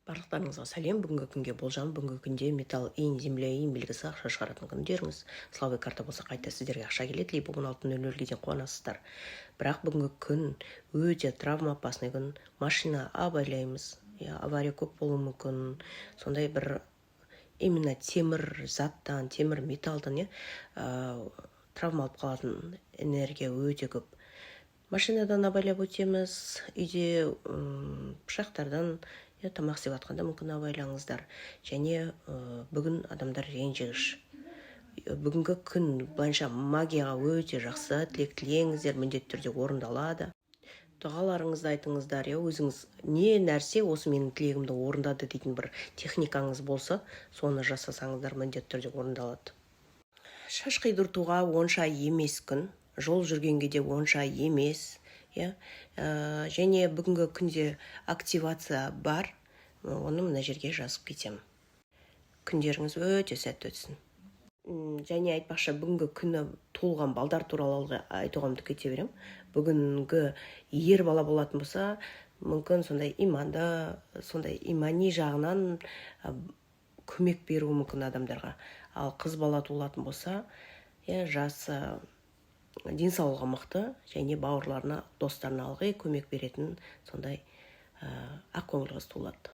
Барлықтарыңызға сәлем. Бүгінгі күнге болжам. Бүгінгі күнде металл ин, земля ин белгісі ақша шығаратын күндеріңіз. Славы карта болса қайта сіздерге ақша келеді. Либо 16:00-ге дейін қуанасыздар. Бірақ бүгінгі күн өте травма опасный күн. Машина абайлаймыз. Авария көп болуы мүмкін. Сондай бір именно темір заттан, темір металлдан травма алып қалатын энергия өте көп. Машинадан абайлап өтеміз. Үйде пышақтардан тамақ істеп жатқанда мүмкін абайлаңыздар. Және бүгін адамдар ренжігіш. Бүгінгі күн бойынша магияға өте жақсы. Тілек тілеңіздер, міндетті түрде орындалады. Дұғаларыңызды айтыңыздар. Өзіңіз не нәрсе осы менің тілегімді орындады дейтін бір техникаңыз болса, соны жасасаңыздар міндетті түрде орындалады. Шаш қидыртуға онша емес күн. Жол жүргенге де онша емес. Және бүгінгі күнде активация бар. Оны мына жерге жазып кетем. Күндеріңіз өте сәтті өтсін. Және айтпақшы, бүгінгі күні туылған балдар туралы айтуға кете берем. Бүгінгі ер бала болатын болса, мүмкін сондай иманды, сондай имани жағынан көмек беруі мүмкін адамдарға. Ал қыз бала туылатын болса, жасы денсаулығы мықты, және бауырларына, достарына ылғи көмек беретін сондай ақкөңіл қыз туылады.